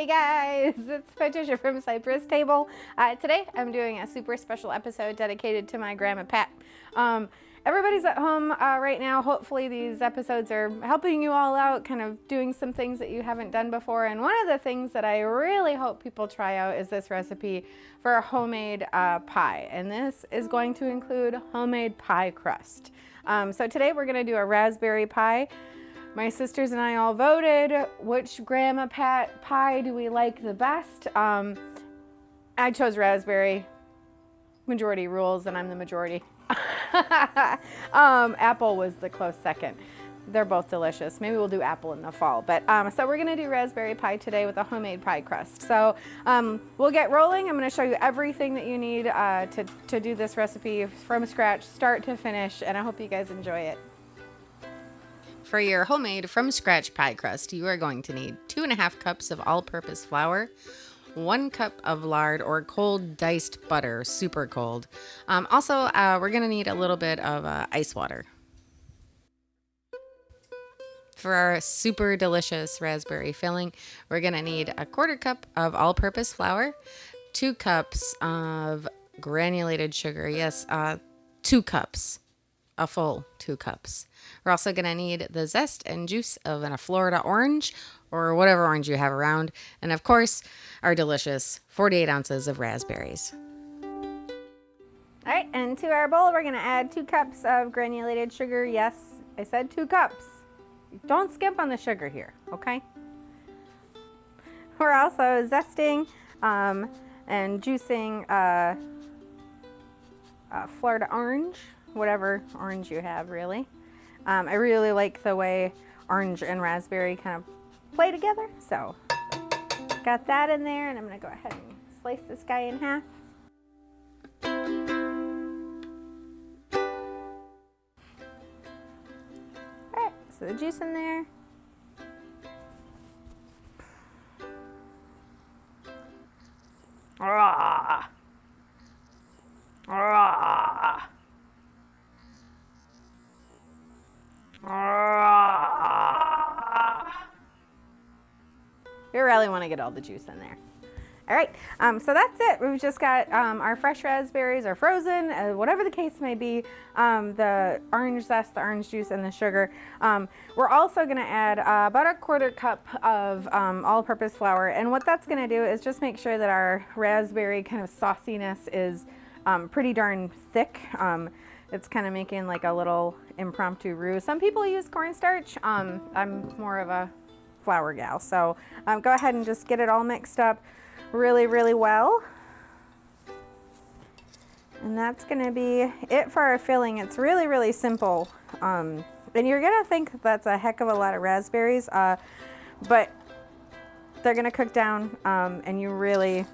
Hey guys, it's Patricia from Cypress Table. Today I'm doing a super special episode dedicated to my Grandma Pat. Everybody's at home right now. Hopefully these episodes are helping you all out, kind of doing some things that you haven't done before. And one of the things that I really hope people try out is this recipe for a homemade pie. And this is going to include homemade pie crust. So today we're gonna do a raspberry pie. My sisters and I all voted which Grandma Pat pie do we like the best. I chose raspberry. Majority rules, and I'm the majority. Apple was the close second. They're both delicious. Maybe we'll do apple in the fall. But so we're gonna do raspberry pie today with a homemade pie crust. So we'll get rolling. I'm gonna show you everything that you need to do this recipe from scratch, start to finish, and I hope you guys enjoy it. For your homemade from scratch pie crust, you are going to need 2.5 cups of all-purpose flour, 1 cup of lard or cold diced butter, super cold. Also, we're gonna need a little bit of ice water. For our super delicious raspberry filling, we're gonna need 1/4 cup of all-purpose flour, 2 cups of granulated sugar. Yes, 2 cups. A full 2 cups. We're also going to need the zest and juice of a Florida orange or whatever orange you have around. And of course, our delicious 48 ounces of raspberries. All right, and to our bowl, we're going to add 2 cups of granulated sugar. Yes, I said 2 cups. Don't skimp on the sugar here, okay? We're also zesting and juicing Florida orange. Whatever orange you have, really. I really like the way orange and raspberry kind of play together. So got that in there, and I'm gonna go ahead and slice this guy in half. All right, so the juice in there. Ah. Ah. You really want to get all the juice in there. All right, so that's it. We've just got our fresh raspberries or frozen, whatever the case may be, the orange zest, the orange juice, and the sugar. We're also going to add about 1/4 cup of all-purpose flour, and what that's going to do is just make sure that our raspberry kind of sauciness is pretty darn thick. It's kind of making like a little impromptu roux. Some people use cornstarch. I'm more of a flour gal. So go ahead and just get it all mixed up really, really well. And that's gonna be it for our filling. It's really, really simple. And you're gonna think that's a heck of a lot of raspberries, but they're gonna cook down, and you really,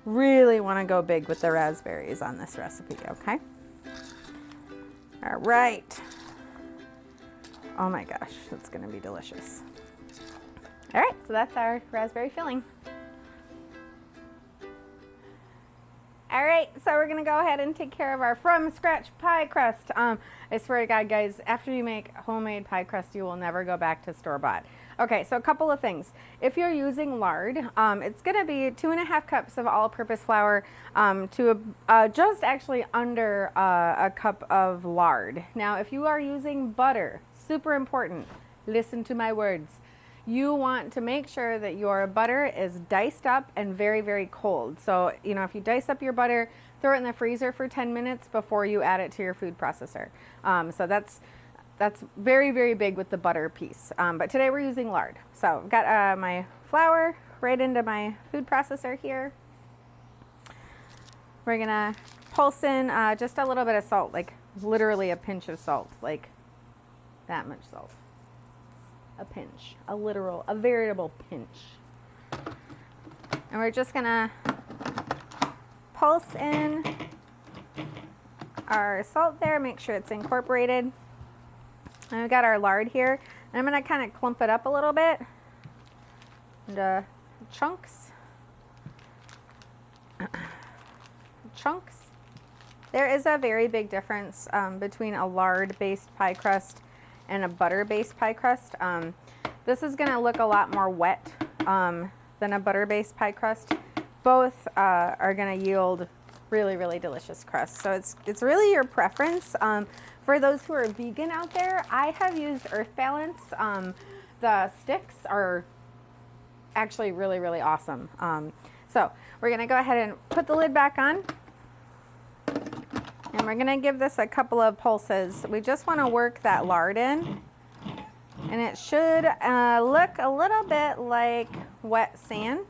really wanna go big with the raspberries on this recipe, okay? All right. Oh my gosh, that's gonna be delicious. All right, so that's our raspberry filling. All right, so we're gonna go ahead and take care of our from scratch pie crust. I swear to God, guys, after you make homemade pie crust, you will never go back to store-bought. Okay, so a couple of things. If you're using lard, it's gonna be 2.5 cups of all-purpose flour to just actually under a cup of lard. Now, if you are using butter, super important, listen to my words. You want to make sure that your butter is diced up and very, very cold. So, you know, if you dice up your butter, throw it in the freezer for 10 minutes before you add it to your food processor. So that's very, very big with the butter piece. But today we're using lard. So I've got my flour right into my food processor here. We're gonna pulse in just a little bit of salt, like literally a pinch of salt, like that much salt. A pinch, a veritable pinch. And we're just gonna pulse in our salt there, make sure it's incorporated. And we've got our lard here. And I'm gonna kind of clump it up a little bit into chunks. Chunks. There is a very big difference between a lard-based pie crust and a butter-based pie crust. This is gonna look a lot more wet than a butter-based pie crust. Both are going to yield really, really delicious crust. So it's really your preference. For those who are vegan out there, I have used Earth Balance. The sticks are actually really, really awesome. So we're going to go ahead and put the lid back on. And we're going to give this a couple of pulses. We just want to work that lard in. And it should look a little bit like wet sand.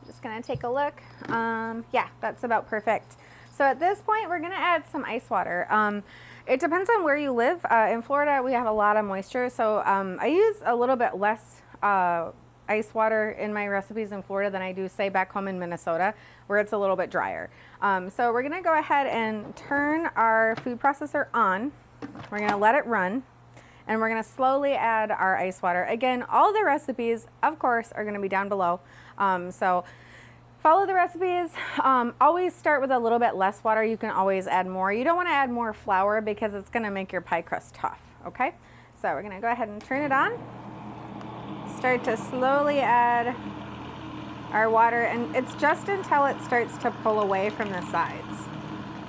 Just going to take a look. Yeah, that's about perfect. So at this point, we're going to add some ice water. It depends on where you live. In Florida, we have a lot of moisture. So I use a little bit less ice water in my recipes in Florida than I do, say, back home in Minnesota, where it's a little bit drier. So we're gonna go ahead and turn our food processor on. We're gonna let it run, and we're gonna slowly add our ice water. Again, all the recipes, of course, are gonna be down below. So follow the recipes. Always start with a little bit less water. You can always add more. You don't wanna add more flour because it's gonna make your pie crust tough, okay? So we're gonna go ahead and turn it on. Start to slowly add our water, and it's just until it starts to pull away from the sides.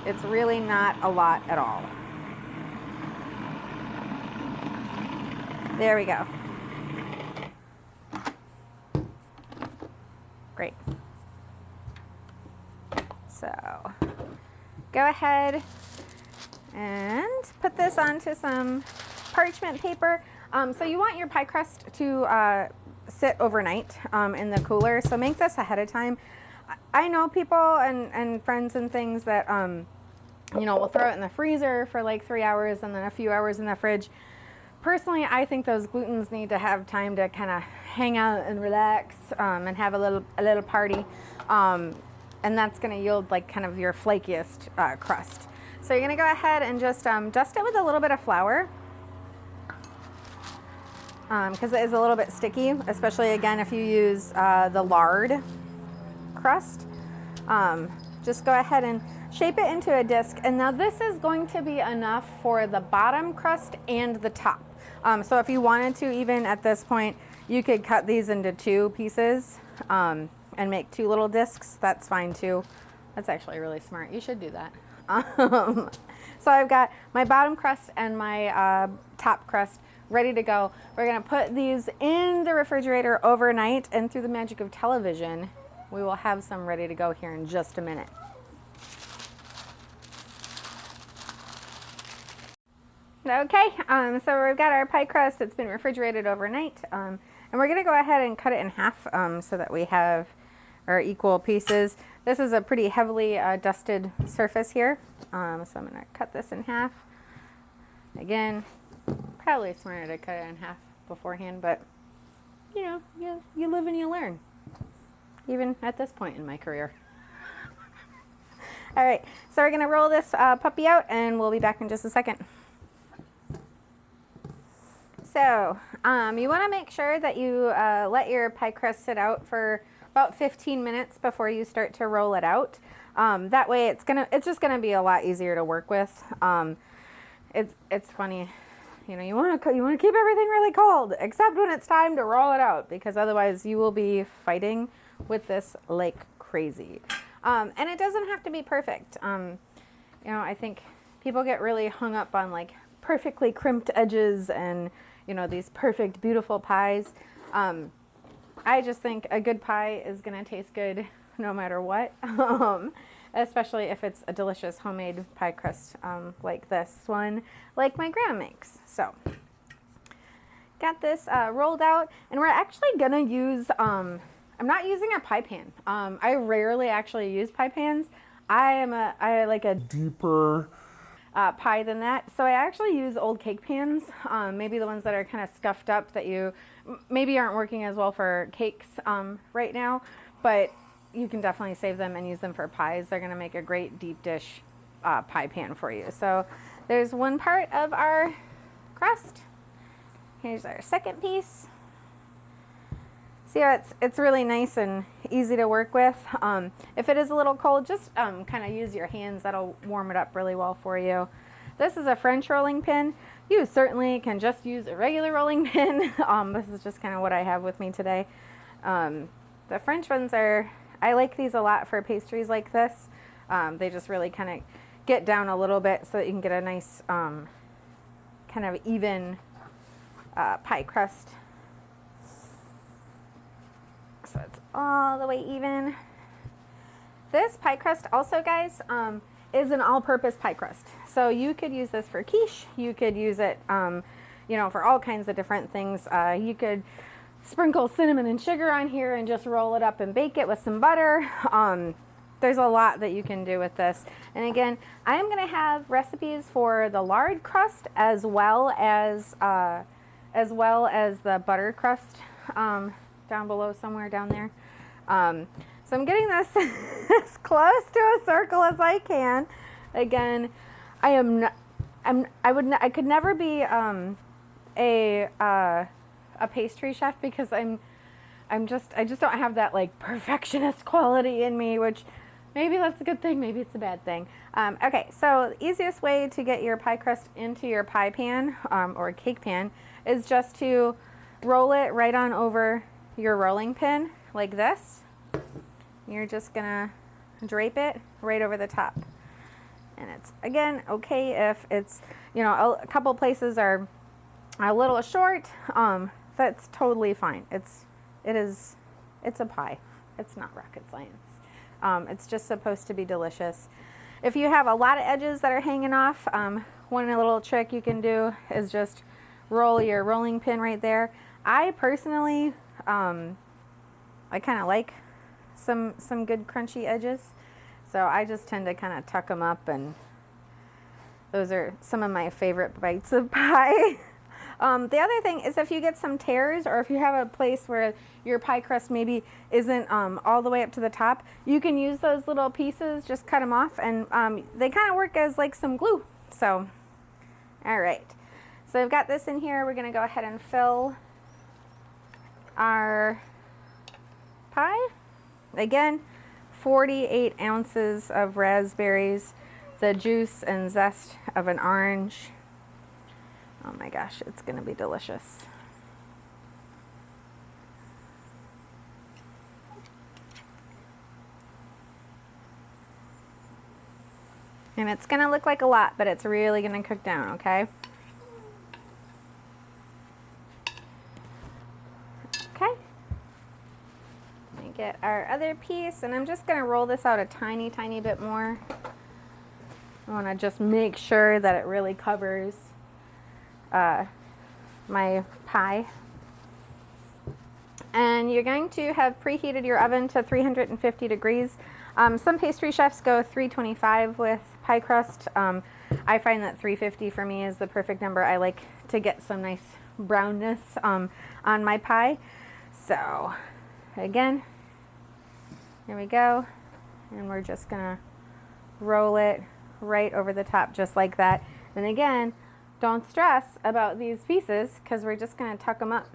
It's really not a lot at all. There we go. Great. So go ahead and put this onto some parchment paper. So you want your pie crust to sit overnight in the cooler. So make this ahead of time. I know people and friends and things that, you know, will throw it in the freezer for like 3 hours and then a few hours in the fridge. Personally, I think those glutens need to have time to kind of hang out and relax and have a little party. And that's going to yield like kind of your flakiest crust. So you're going to go ahead and just dust it with a little bit of flour. Because it is a little bit sticky, especially again if you use the lard crust. Just go ahead and shape it into a disc, and now this is going to be enough for the bottom crust and the top. So if you wanted to, even at this point, you could cut these into 2 pieces and make 2 little discs. That's fine too. That's actually really smart. You should do that. So I've got my bottom crust and my top crust ready to go. We're gonna put these in the refrigerator overnight, and through the magic of television, we will have some ready to go here in just a minute. Okay, so we've got our pie crust. It's been refrigerated overnight, and we're gonna go ahead and cut it in half so that we have our equal pieces. This is a pretty heavily dusted surface here, so I'm gonna cut this in half. Again, probably smarter to cut it in half beforehand, but you know, you live and you learn, even at this point in my career. All right, so we're gonna roll this puppy out, and we'll be back in just a second. So you want to make sure that you let your pie crust sit out for about 15 minutes before you start to roll it out. That way it's just gonna be a lot easier to work with. It's funny. You know, you want to keep everything really cold, except when it's time to roll it out, because otherwise you will be fighting with this like crazy. And it doesn't have to be perfect. You know, I think people get really hung up on like perfectly crimped edges and, you know, these perfect, beautiful pies. I just think a good pie is going to taste good no matter what. Especially if it's a delicious homemade pie crust like this one, like my grandma makes. So, got this rolled out, and we're actually gonna use, I'm not using a pie pan. I rarely actually use pie pans. I like a deeper pie than that. So I actually use old cake pans, maybe the ones that are kind of scuffed up that you maybe aren't working as well for cakes right now, but you can definitely save them and use them for pies. They're going to make a great deep dish pie pan for you. So there's one part of our crust. Here's our second piece. See how it's really nice and easy to work with. If it is a little cold, just kind of use your hands. That'll warm it up really well for you. This is a French rolling pin. You certainly can just use a regular rolling pin. This is just kind of what I have with me today. The French ones I like these a lot for pastries like this. They just really kind of get down a little bit so that you can get a nice kind of even pie crust. So it's all the way even. This pie crust also, guys, is an all-purpose pie crust. So you could use this for quiche. You could use it, you know, for all kinds of different things. You could sprinkle cinnamon and sugar on here and just roll it up and bake it with some butter. There's a lot that you can do with this. And again, I am going to have recipes for the lard crust as well as the butter crust down below somewhere down there. So I'm getting this as close to a circle as I can. Again, I could never be a pastry chef because I just don't have that like perfectionist quality in me, which maybe that's a good thing, maybe it's a bad thing. Okay, so the easiest way to get your pie crust into your pie pan or cake pan is just to roll it right on over your rolling pin like this. You're just gonna drape it right over the top. And it's, again, okay if it's, you know, a couple places are a little short. That's totally fine. It's a pie. It's not rocket science. It's just supposed to be delicious. If you have a lot of edges that are hanging off, one little trick you can do is just roll your rolling pin right there. I personally, I kind of like some good crunchy edges, so I just tend to kind of tuck them up, and those are some of my favorite bites of pie. The other thing is if you get some tears, or if you have a place where your pie crust maybe isn't all the way up to the top, you can use those little pieces, just cut them off, and they kind of work as like some glue. So, all right. So I've got this in here. We're going to go ahead and fill our pie. Again, 48 ounces of raspberries, the juice and zest of an orange. Oh my gosh, it's going to be delicious. And it's going to look like a lot, but it's really going to cook down, okay? Okay. Let me get our other piece, and I'm just going to roll this out a tiny, tiny bit more. I want to just make sure that it really covers my pie. And you're going to have preheated your oven to 350 degrees. Some pastry chefs go 325 with pie crust. I find that 350 for me is the perfect number. I like to get some nice brownness on my pie. So again, here we go. And we're just gonna roll it right over the top just like that. And again, don't stress about these pieces because we're just going to tuck them up.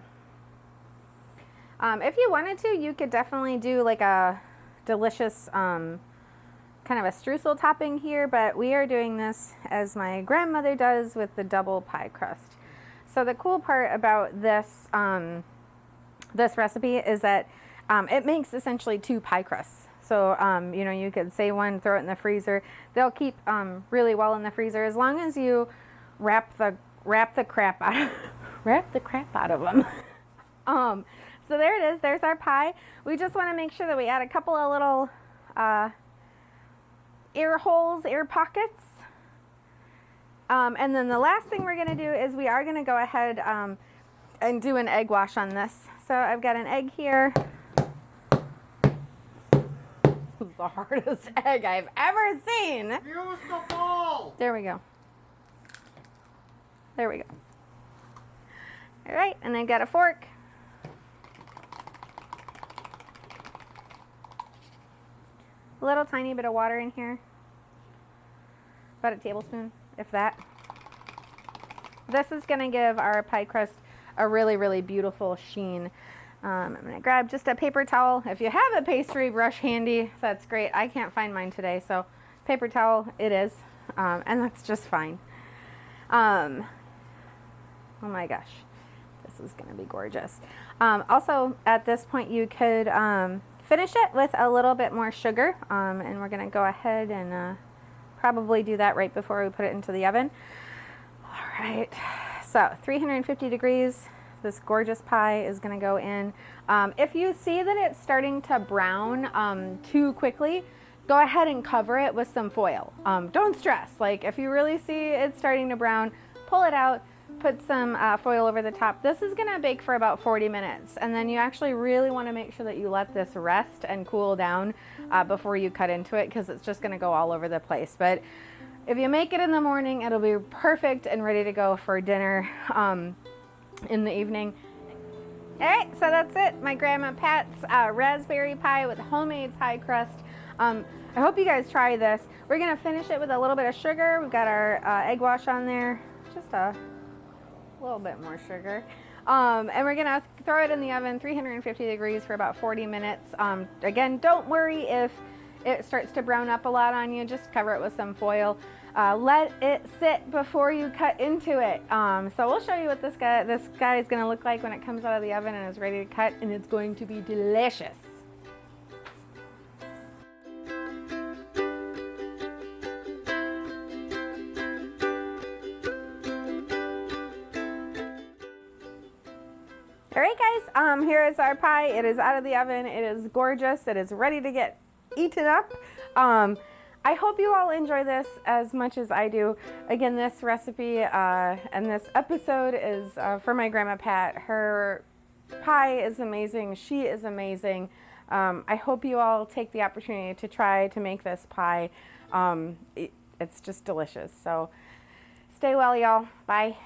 If you wanted to, you could definitely do like a delicious kind of a streusel topping here, but we are doing this as my grandmother does with the double pie crust. So the cool part about this, this recipe is that it makes essentially two pie crusts. So, you know, you could say one, throw it in the freezer. They'll keep really well in the freezer as long as you wrap the crap out of them. So there it is. There's our pie. We just want to make sure that we add a couple of little air holes, air pockets. And then the last thing we're going to do is we are going to go ahead and do an egg wash on this. So I've got an egg here. The hardest egg I've ever seen. Use the bowl. There we go. There we go. All right, and I got a fork. A little tiny bit of water in here. About a tablespoon, if that. This is going to give our pie crust a really, really beautiful sheen. I'm going to grab just a paper towel. If you have a pastry brush handy, that's great. I can't find mine today, so paper towel it is, and that's just fine. Oh my gosh, this is gonna be gorgeous. Also, at this point, you could finish it with a little bit more sugar, and we're gonna go ahead and probably do that right before we put it into the oven. All right, so 350 degrees, this gorgeous pie is gonna go in. If you see that it's starting to brown too quickly, go ahead and cover it with some foil. Don't stress, like if you really see it's starting to brown, pull it out, put some foil over the top. This is gonna bake for about 40 minutes, and then you actually really wanna make sure that you let this rest and cool down before you cut into it, because it's just gonna go all over the place. But if you make it in the morning, it'll be perfect and ready to go for dinner in the evening. All right, so that's it. My Grandma Pat's raspberry pie with homemade pie crust. I hope you guys try this. We're gonna finish it with a little bit of sugar. We've got our egg wash on there, just a little bit more sugar. And we're gonna throw it in the oven, 350 degrees for about 40 minutes. Again, don't worry if it starts to brown up a lot on you, just cover it with some foil. Let it sit before you cut into it. So we'll show you what this guy is gonna look like when it comes out of the oven and is ready to cut, and it's going to be delicious. All right, guys, here is our pie. It is out of the oven. It is gorgeous. It is ready to get eaten up. I hope you all enjoy this as much as I do. Again, this recipe and this episode is for my Grandma Pat. Her pie is amazing. She is amazing. I hope you all take the opportunity to try to make this pie. It's just delicious. So stay well, y'all. Bye.